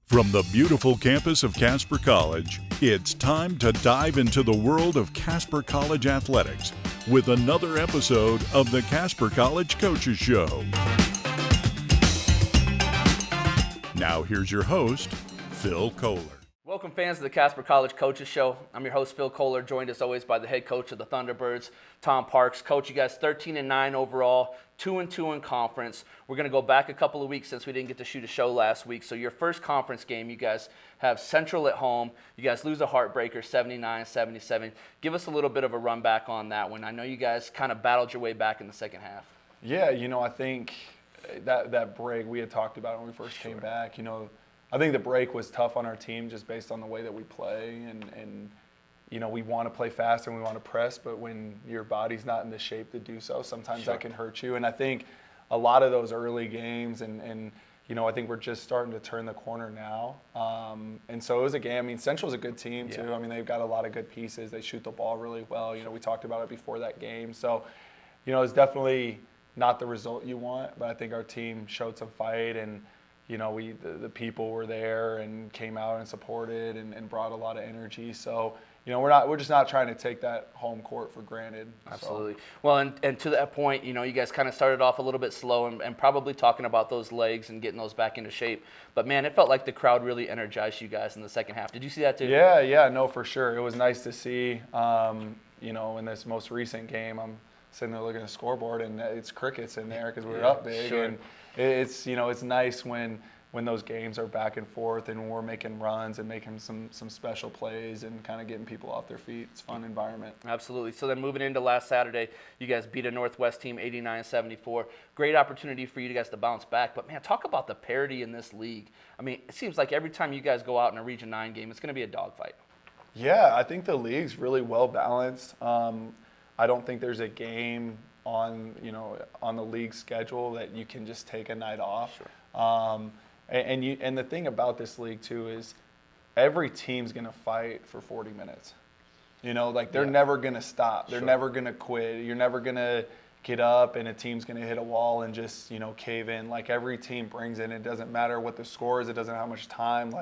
From the beautiful campus of Casper College, it's time to dive into the world of Casper College athletics with another episode of the Casper College Coaches Show. Now here's your host, Phil Kohler. Welcome fans to the Casper College Coaches Show. I'm your host, Phil Kohler, joined as always by the head coach of the Thunderbirds, Tom Parks. Coach, you guys 13-9 overall, 2-2 in conference. We're going to go back a couple of weeks since we didn't get to shoot a show last week. So your first conference game, you guys have Central at home. You guys lose a heartbreaker, 79-77. Give us a little bit of a run back on that one. I know you guys kind of battled your way back in the second half. Yeah, I think that break we had talked about when we first came back, I think the break was tough on our team just based on the way that we play and we want to play fast and we want to press, but when your body's not in the shape to do so, sometimes that can hurt you. And I think a lot of those early games and I think we're just starting to turn the corner now. And so it was a game. Central's a good team too. Yeah. They've got a lot of good pieces. They shoot the ball really well. We talked about it before that game. So, it's definitely not the result you want, but I think our team showed some fight and the people were there and came out and supported and brought a lot of energy. So, we're just not trying to take that home court for granted. Absolutely. So. Well, and to that point, you guys kind of started off a little bit slow and probably talking about those legs and getting those back into shape. But, man, it felt like the crowd really energized you guys in the second half. Did you see that too? Yeah, no, for sure. It was nice to see, in this most recent game, I'm sitting there looking at the scoreboard and it's crickets in there because we were up big. Sure. And it's nice when those games are back and forth and we're making runs and making some special plays and kind of getting people off their feet. It's a fun environment. Absolutely. So then moving into last Saturday, you guys beat a Northwest team 89-74. Great opportunity for you guys to bounce back. But, man, talk about the parity in this league. It seems like every time you guys go out in a Region 9 game, it's going to be a dogfight. Yeah, I think the league's really well balanced. I don't think there's a game on the league schedule that you can just take a night off. Sure. And the thing about this league too is every team's gonna fight for 40 minutes. They're never gonna stop. They're never gonna quit. You're never gonna get up and a team's gonna hit a wall and just cave in. Every team brings in. It doesn't matter what the score is. It doesn't matter how much time.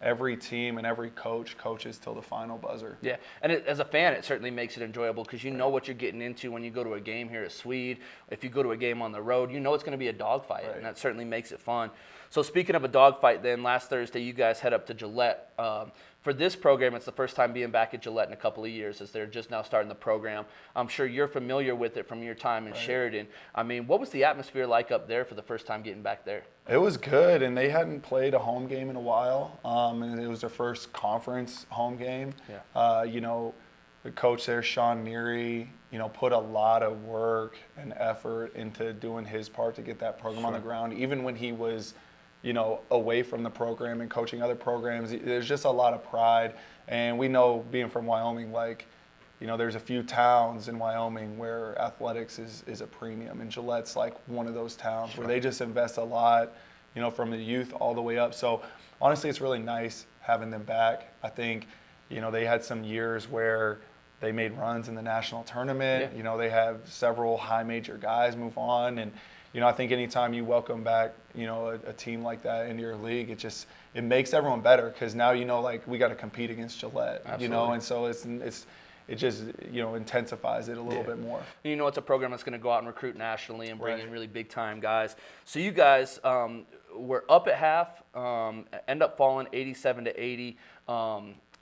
Every team and every coach coaches till the final buzzer. Yeah, and as a fan, it certainly makes it enjoyable because you know what you're getting into when you go to a game here at Swede. If you go to a game on the road, it's going to be a dogfight, and that certainly makes it fun. So speaking of a dogfight, then last Thursday you guys head up to Gillette. For this program, it's the first time being back at Gillette in a couple of years as they're just now starting the program. I'm sure you're familiar with it from your time in Sheridan. What was the atmosphere like up there for the first time getting back there? It was good, and they hadn't played a home game in a while, and it was their first conference home game. Yeah. The coach there, Sean Neary, put a lot of work and effort into doing his part to get that program on the ground, even when he was away from the program and coaching other programs. There's just a lot of pride. And we know, being from Wyoming, there's a few towns in Wyoming where athletics is a premium. And Gillette's one of those towns where they just invest a lot, from the youth all the way up. So honestly, it's really nice having them back. I think, they had some years where they mmade runs in the national tournament. Yeah. They have several high major guys move on. And, I think anytime you welcome back, a team like that into your league, it makes everyone better because now we got to compete against Gillette. Absolutely. And so it just intensifies it a little bit more. It's a program that's going to go out and recruit nationally and bring in really big time guys. So you guys were up at half, end up falling 87-80.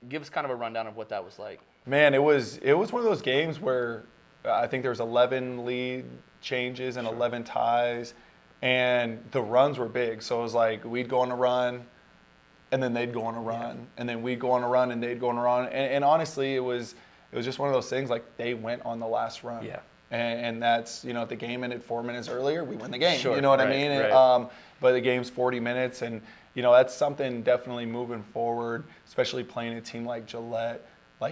Give us kind of a rundown of what that was like. Man, it was one of those games where I think there was 11 lead changes and 11 ties, and the runs were big. So it was we'd go on a run, and then they'd go on a run, and then we'd go on a run, and they'd go on a run. And honestly, it was just one of those things they went on the last run. Yeah. And that's, if the game ended 4 minutes earlier, we win the game. Sure. You know what I Right, mean? right. But the game's 40 minutes, and, that's something definitely moving forward, especially playing a team like Gillette.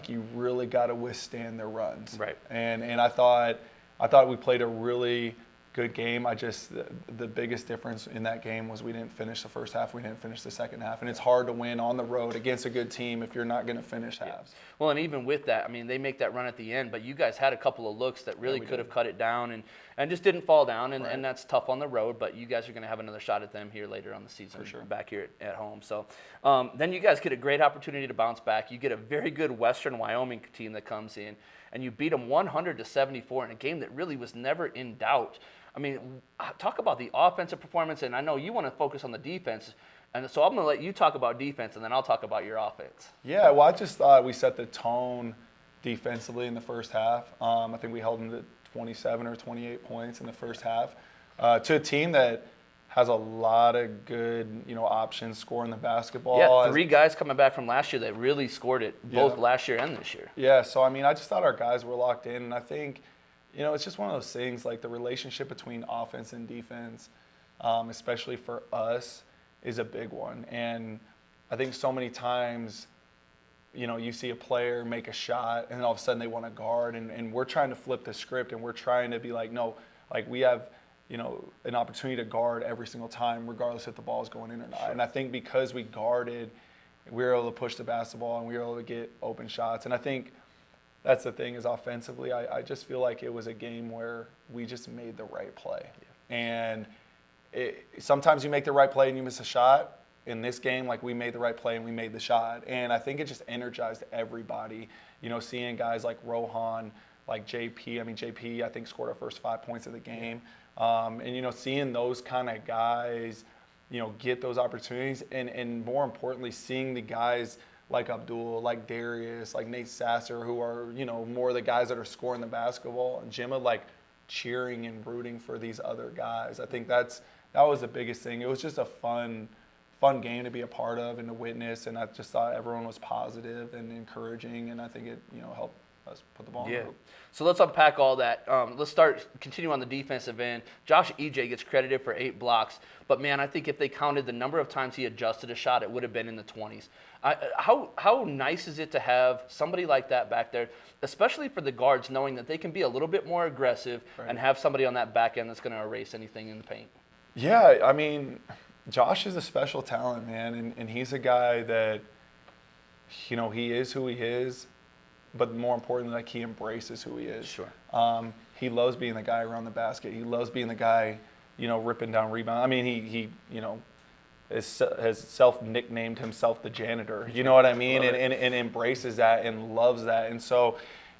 You really got to withstand their runs. Right. And I thought we played a really good game. The biggest difference in that game was we didn't finish the first half. We didn't finish the second half. And it's hard to win on the road against a good team if you're not going to finish halves. Well, and even with that, I mean, they make that run at the end, but you guys had a couple of looks that really could have cut it down and just didn't fall down, and that's tough on the road, but you guys are going to have another shot at them here later on the season back here at home. So then you guys get a great opportunity to bounce back. You get a very good Western Wyoming team that comes in, and you beat them 100-74 in a game that really was never in doubt. I mean, talk about the offensive performance, and I know you want to focus on the defense, and so I'm going to let you talk about defense, and then I'll talk about your offense. Yeah, well, I just thought we set the tone defensively in the first half. I think we held them to 27 or 28 points in the first half to a team that has a lot of good, options scoring the basketball. Yeah, 3 guys coming back from last year that really scored it both last year and this year. Yeah, so, I mean, I just thought our guys were locked in, and I think – it's just one of those things, like the relationship between offense and defense, especially for us, is a big one. And I think so many times, you see a player make a shot and all of a sudden they want to guard, and we're trying to flip the script, and we're trying to be like, no, like we have, an opportunity to guard every single time, regardless if the ball is going in or not. Sure. And I think because we guarded, we were able to push the basketball and we were able to get open shots. And I think that's the thing is offensively, I just feel like it was a game where we just made the right play. Yeah. And sometimes you make the right play and you miss a shot. In this game, like we made the right play and we made the shot. And I think it just energized everybody, seeing guys like Rohan, like JP. I mean, JP, I think, scored our first 5 points of the game. And, seeing those kind of guys, get those opportunities. And more importantly, seeing the guys like Abdul, like Darius, like Nate Sasser, who are, more the guys that are scoring the basketball, and Gemma, like, cheering and rooting for these other guys. I think that was the biggest thing. It was just a fun game to be a part of and to witness, and I just thought everyone was positive and encouraging, and I think it, helped us put the ball in the hoop. So let's unpack all that. Let's continue on the defensive end. Josh EJ gets credited for 8 blocks, but man, I think if they counted the number of times he adjusted a shot, it would have been in the 20s. How nice is it to have somebody like that back there, especially for the guards, knowing that they can be a little bit more aggressive and have somebody on that back end that's going to erase anything in the paint? Yeah, I mean, Josh is a special talent, man, and he's a guy that, he is who he is, but more importantly, like, he embraces who he is. Sure. He loves being the guy around the basket. He loves being the guy, ripping down rebounds. I mean, he has self-nicknamed himself the janitor. You know what I mean? And embraces that and loves that. And so,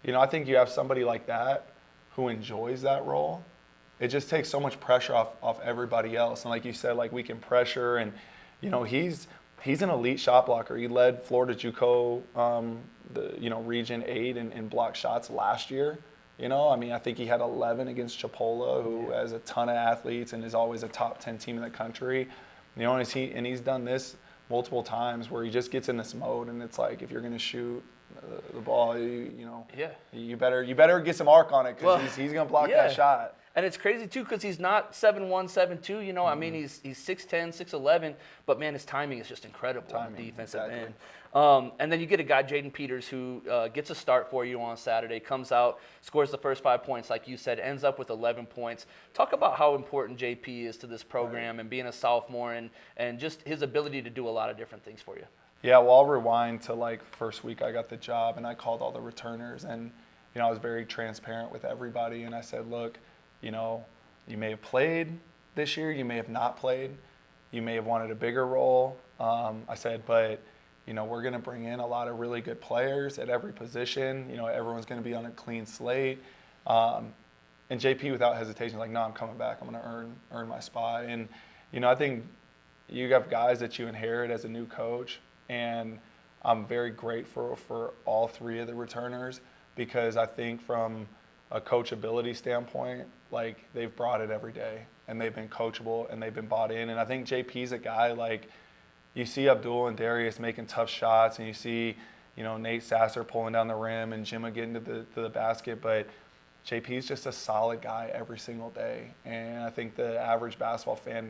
I think you have somebody like that who enjoys that role. It just takes so much pressure off everybody else. And like you said, like, we can pressure, and, he's an elite shot blocker. He led Florida JUCO, Region 8 in block shots last year. I mean, I think he had 11 against Chipola, who has a ton of athletes and is always a top 10 team in the country. And he's done this multiple times where he just gets in this mode, and it's like, if you're going to shoot the ball, you better get some arc on it, because he's going to block that shot. And it's crazy, too, because he's not 7'1", 7'2", I mean, he's 6'10", 6'11", but, man, his timing is just incredible on the defensive end. And then you get a guy, Jaden Peters, who gets a start for you on Saturday, comes out, scores the first 5 points, like you said, ends up with 11 points. Talk about how important JP is to this program and being a sophomore and just his ability to do a lot of different things for you. Yeah, well, I'll rewind to, like, first week I got the job, and I called all the returners, and, I was very transparent with everybody, and I said, look, you may have played this year, you may have not played, you may have wanted a bigger role. I said, but, we're going to bring in a lot of really good players at every position. Everyone's going to be on a clean slate. And JP, without hesitation, like, no, I'm coming back. I'm going to earn my spot. And, I think you have guys that you inherit as a new coach, and I'm very grateful for all 3 of the returners, because I think from a coachability standpoint, like, they've brought it every day, and they've been coachable, and they've been bought in. And I think JP's a guy, like, you see Abdul and Darius making tough shots, and you see, Nate Sasser pulling down the rim and Gemma getting to the basket, but JP's just a solid guy every single day. And I think the average basketball fan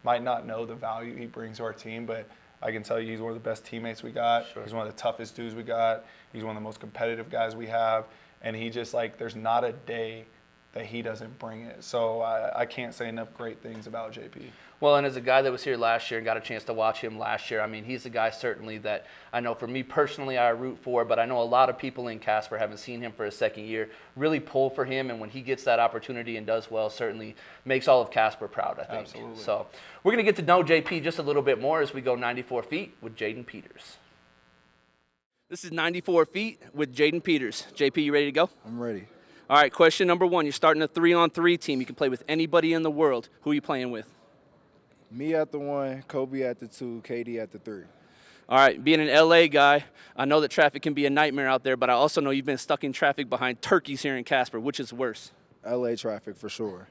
might not know the value he brings to our team, but I can tell you he's one of the best teammates we got. Sure. He's one of the toughest dudes we got. He's one of the most competitive guys we have. And he just, like, there's not a day that he doesn't bring it. So I can't say enough great things about JP. Well, and as a guy that was here last year and got a chance to watch him last year, I mean, he's a guy certainly that I know for me personally I root for, but I know a lot of people in Casper haven't seen him for his second year, really pull for him, and when he gets that opportunity and does well, certainly makes all of Casper proud, I think. Absolutely. So we're going to get to know JP just a little bit more as we go 94 feet with Jaden Peters. This is 94 feet with Jaden Peters. JP, you ready to go? I'm ready. All right, question number 1. You're starting a 3-on-3 team. You can play with anybody in the world. Who are you playing with? Me at the 1, Kobe at the 2, KD at the 3. All right, being an LA guy, I know that traffic can be a nightmare out there, but I also know you've been stuck in traffic behind turkeys here in Casper. Which is worse? LA traffic for sure.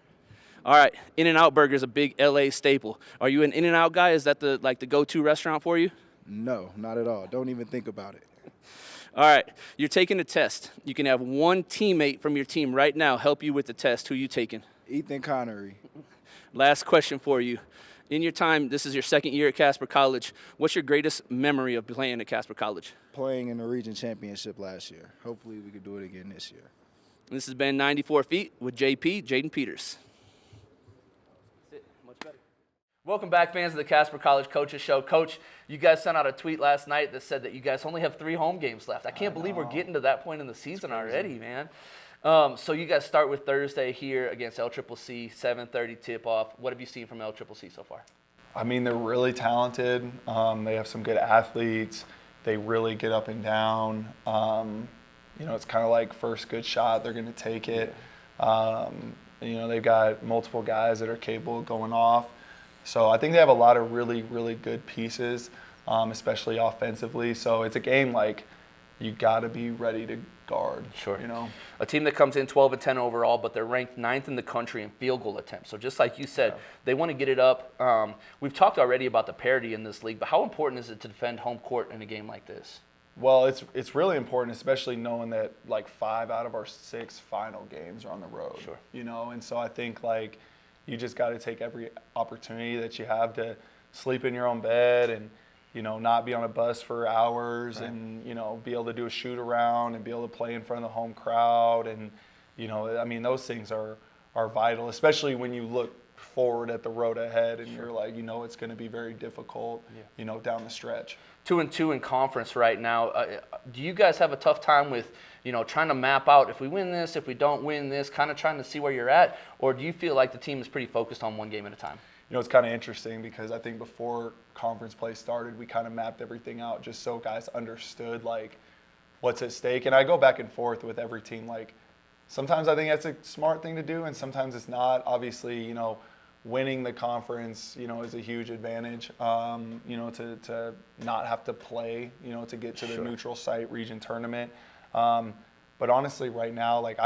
All right, In-N-Out Burger is a big LA staple. Are you an In-N-Out guy? Is that the go-to restaurant for you? No, not at all. Don't even think about it. All right, you're taking a test. You can have one teammate from your team right now help you with the test. Who are you taking? Ethan Connery. Last question for you. In your time, this is your second year at Casper College. What's your greatest memory of playing at Casper College? Playing in the region championship last year. Hopefully we could do it again this year. This has been 94 Feet with JP, Jaden Peters. That's it. Much better. Welcome back, fans of the Casper College Coaches Show. Coach, you guys sent out a tweet last night that said that you guys only have 3 home games left. I can't believe we're getting to that point in the season already, man. So you guys start with Thursday here against LCCC, 7:30 tip-off. What have you seen from LCCC so far? I mean, they're really talented. They have some good athletes. They really get up and down. It's kind of like first good shot, they're going to take it. They've got multiple guys that are capable of going off. So I think they have a lot of really, really good pieces, especially offensively. So it's a game like you got to be ready to guard. Sure. A team that comes in 12-10 overall, but they're ranked 9th in the country in field goal attempts. So just like you said, they want to get it up. We've talked already about the parity in this league, but how important is it to defend home court in a game like this? Well, it's really important, especially knowing that like 5 out of our 6 final games are on the road. Sure. And so I think like you just got to take every opportunity that you have to sleep in your own bed and not be on a bus for hours, right. And be able to do a shoot around and be able to play in front of the home crowd, and those things are vital, especially when you look forward at the road ahead and you're like, it's going to be very difficult, down the stretch. 2-2 in conference right now. Do you guys have a tough time with, trying to map out if we win this, if we don't win this, kind of trying to see where you're at? Or do you feel like the team is pretty focused on one game at a time? It's kind of interesting because I think before conference play started, we kind of mapped everything out just so guys understood like what's at stake. And I go back and forth with every team. Like sometimes I think that's a smart thing to do, and sometimes it's not. Obviously, winning the conference, is a huge advantage. To not have to play, to get to the neutral site region tournament. But honestly, right now, like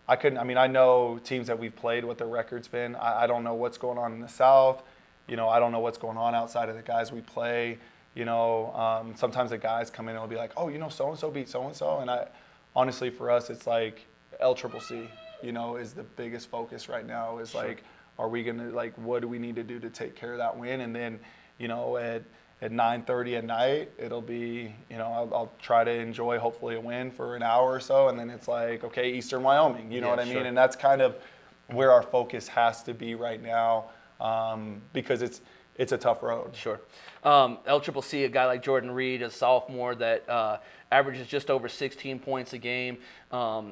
I know teams that we've played, what their record's been. I don't know what's going on in the South. I don't know what's going on outside of the guys we play. Sometimes the guys come in and will be like, oh, so-and-so beat so-and-so. And honestly, for us, it's like LCCC, is the biggest focus right now is like, are we going to, like, what do we need to do to take care of that win? And then, at 9:30 at night, it'll be, I'll try to enjoy hopefully a win for an hour or so. And then it's like, okay, Eastern Wyoming, you know what I mean? And that's kind of where our focus has to be right now, because it's a tough road. Sure. LCCC, a guy like Jordan Reed, a sophomore that averages just over 16 points a game.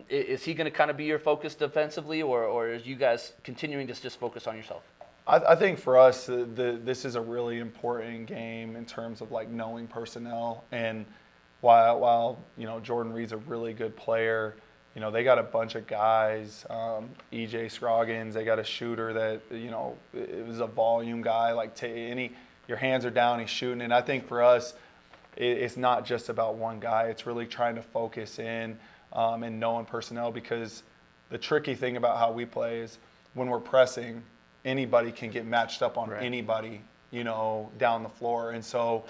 Is he going to kind of be your focus defensively, or is you guys continuing to just focus on yourself? I think for us, this is a really important game in terms of like knowing personnel. And while Jordan Reed's a really good player, they got a bunch of guys. EJ Scroggins, they got a shooter that it was a volume guy. Like your hands are down, he's shooting. And I think for us, it's not just about one guy. It's really trying to focus in and knowing personnel, because the tricky thing about how we play is when we're pressing, anybody can get matched up on anybody, down the floor. And so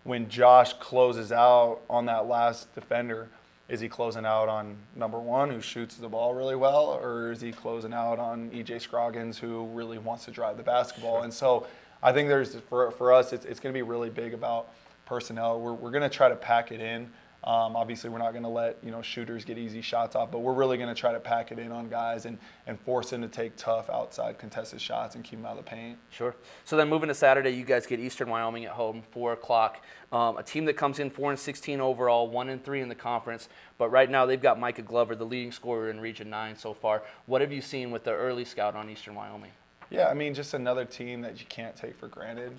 when Josh closes out on that last defender, is he closing out on number 1 who shoots the ball really well, or is he closing out on EJ Scroggins who really wants to drive the basketball? And so I think for us, it's going to be really big about personnel. We're going to try to pack it in Obviously, we're not going to let shooters get easy shots off, but we're really going to try to pack it in on guys and force them to take tough outside contested shots and keep them out of the paint. Sure. So then moving to Saturday, you guys get Eastern Wyoming at home, 4 o'clock. A team that comes in 4-16 overall, 1-3 in the conference. But right now they've got Micah Glover, the leading scorer in Region 9 so far. What have you seen with the early scout on Eastern Wyoming? Yeah, I mean, just another team that you can't take for granted.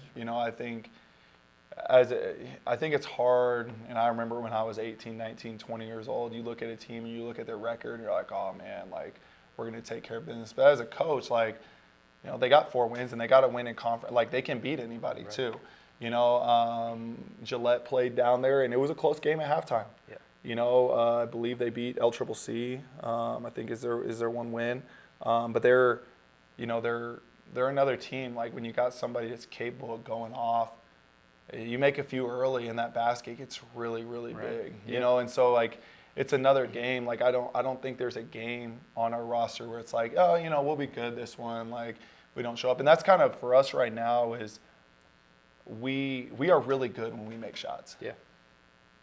I think it's hard, and I remember when I was 18, 19, 20 years old, you look at a team and you look at their record and you're like, oh man, like we're going to take care of business. But as a coach, like, they got 4 wins and they got to win in conference. Like they can beat anybody too. Gillette played down there and it was a close game at halftime. Yeah. I believe they beat LCCC. I think is their one win. But they're another team. Like when you got somebody that's capable of going off, you make a few early and that basket gets really, really big, and so like it's another game. Like I don't think there's a game on our roster where it's like, oh, we'll be good this one. Like we don't show up. And that's kind of for us right now is we are really good when we make shots. Yeah.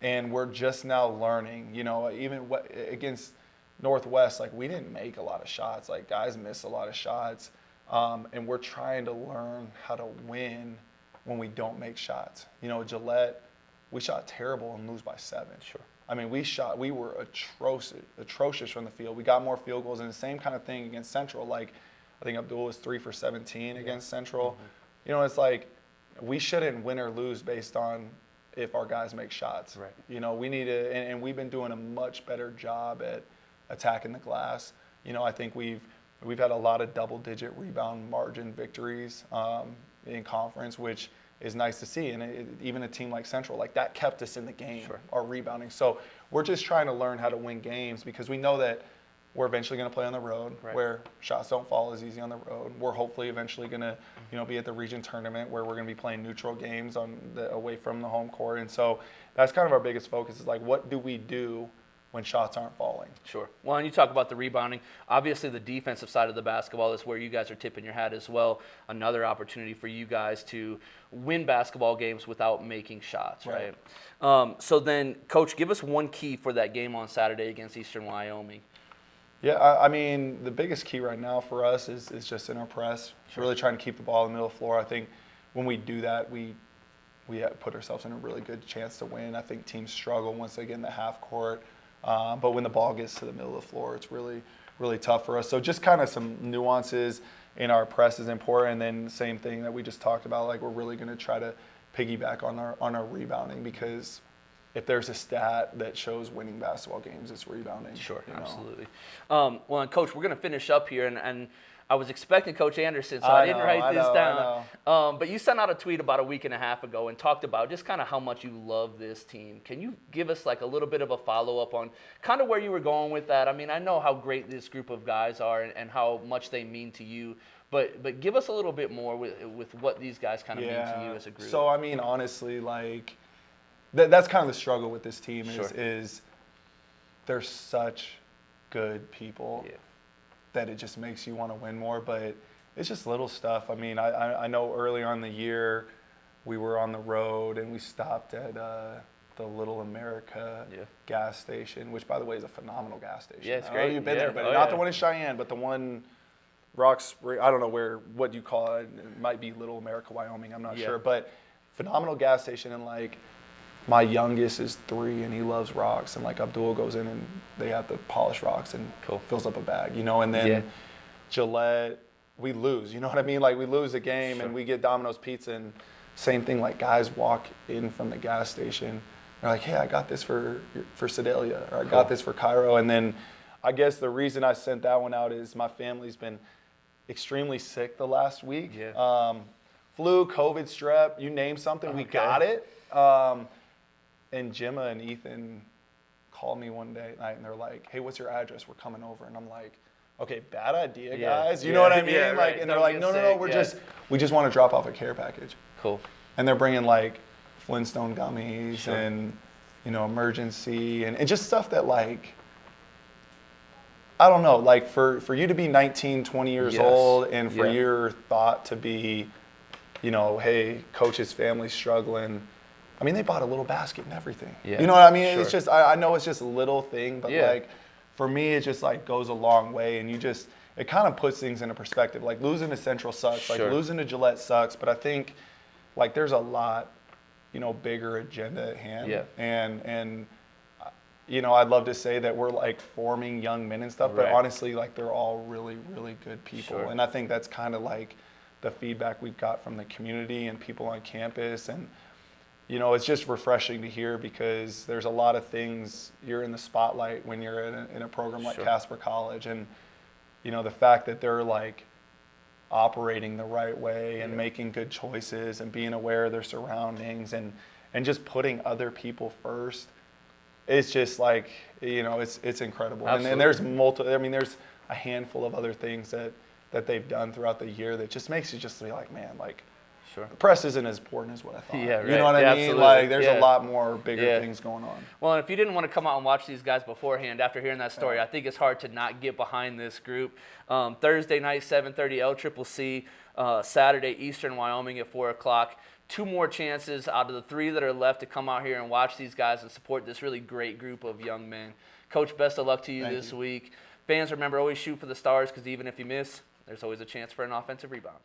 And we're just now learning, even against Northwest, like we didn't make a lot of shots. Like guys miss a lot of shots. And we're trying to learn how to win when we don't make shots. Gillette, we shot terrible and lose by 7. Sure. I mean, we were atrocious from the field. We got more field goals, and the same kind of thing against Central. Like, I think Abdul was 3 for 17 against Central. Mm-hmm. It's like we shouldn't win or lose based on if our guys make shots. Right. We need to, and we've been doing a much better job at attacking the glass. I think we've had a lot of double-digit rebound margin victories in conference, which is nice to see. And even a team like Central, like that kept us in the game, our rebounding. So we're just trying to learn how to win games because we know that we're eventually going to play on the road where shots don't fall as easy on the road. We're hopefully eventually going to, be at the region tournament where we're going to be playing neutral games away from the home court. And so that's kind of our biggest focus is like, what do we do when shots aren't falling? Sure. Well, and you talk about the rebounding. Obviously, the defensive side of the basketball is where you guys are tipping your hat as well. Another opportunity for you guys to win basketball games without making shots, right? So then, Coach, give us one key for that game on Saturday against Eastern Wyoming. Yeah, I mean, the biggest key right now for us is just in our press. Sure. Really trying to keep the ball in the middle of the floor. I think when we do that, we put ourselves in a really good chance to win. I think teams struggle once they get in the half court. But when the ball gets to the middle of the floor, it's really, really tough for us. So just kind of some nuances in our press is important. And then the same thing that we just talked about, like we're really going to try to piggyback on our rebounding because if there's a stat that shows winning basketball games, it's rebounding. Sure, absolutely. Well, and Coach, we're going to finish up here, and I was expecting Coach Anderson, so I didn't write this down. But you sent out a tweet about a week and a half ago and talked about just kind of how much you love this team. Can you give us like a little bit of a follow-up on kind of where you were going with that? I mean, I know how great this group of guys are and how much they mean to you, but give us a little bit more with what these guys kind of mean to you as a group. So, I mean, honestly, like that's kind of the struggle with this team is they're such good people. Yeah. That it just makes you want to win more, but it's just little stuff. I mean, I know early on in the year we were on the road and we stopped at the Little America gas station, which by the way is a phenomenal gas station. Yeah, it's great. You've been there, but not the one in Cheyenne, but the one Rocks. I don't know what you call it. It might be Little America, Wyoming. I'm not sure, but phenomenal gas station. And like my youngest is 3 and he loves rocks, and like Abdul goes in and they have to polish rocks and fills up a bag, and then Gillette, we lose, you know what I mean? Like we lose a game and we get Domino's Pizza, and same thing, like guys walk in from the gas station, they're like, hey, I got this for Sedalia, or I got this for Cairo. And then I guess the reason I sent that one out is my family's been extremely sick the last week. Flu, COVID, strep, you name something, we got it. And Gemma and Ethan called me one day at night and they're like, hey, what's your address? We're coming over. And I'm like, okay, bad idea, guys. You know what I mean? Like, and they're like, no, we just want to drop off a care package. Cool. And they're bringing like Flintstone gummies and, emergency and just stuff that like, I don't know, like for you to be 19, 20 years old and for your thought to be, hey, coach's family's struggling. I mean, they bought a little basket and everything. Yeah. You know what I mean? Sure. It's just, I know it's just a little thing, but Yeah. like, for me, it just like goes a long way, and it kind of puts things into perspective. Like losing to Central sucks, like Sure. losing to Gillette sucks, but I think like there's a lot, bigger agenda at hand. Yeah. And I'd love to say that we're like forming young men and stuff, but Right. honestly, like they're all really, really good people. Sure. And I think that's kind of like the feedback we've got from the community and people on campus. And, it's just refreshing to hear, because there's a lot of things, you're in the spotlight when you're in a program like Sure. Casper College. And, the fact that they're like operating the right way and making good choices and being aware of their surroundings and just putting other people first, it's just like, it's incredible. And there's there's a handful of other things that they've done throughout the year that just makes you just be like, man, like, Sure. the press isn't as important as what I thought. Yeah, right. You know what I Yeah, mean? absolutely. Like, there's Yeah. a lot more bigger Yeah. things going on. Well, and if you didn't want to come out and watch these guys beforehand, after hearing that story, I think it's hard to not get behind this group. Thursday night, 7:30, LCCC. Saturday, Eastern Wyoming at 4 o'clock. 2 more chances out of the 3 that are left to come out here and watch these guys and support this really great group of young men. Coach, best of luck to you this week. Fans, remember, always shoot for the stars, because even if you miss, there's always a chance for an offensive rebound.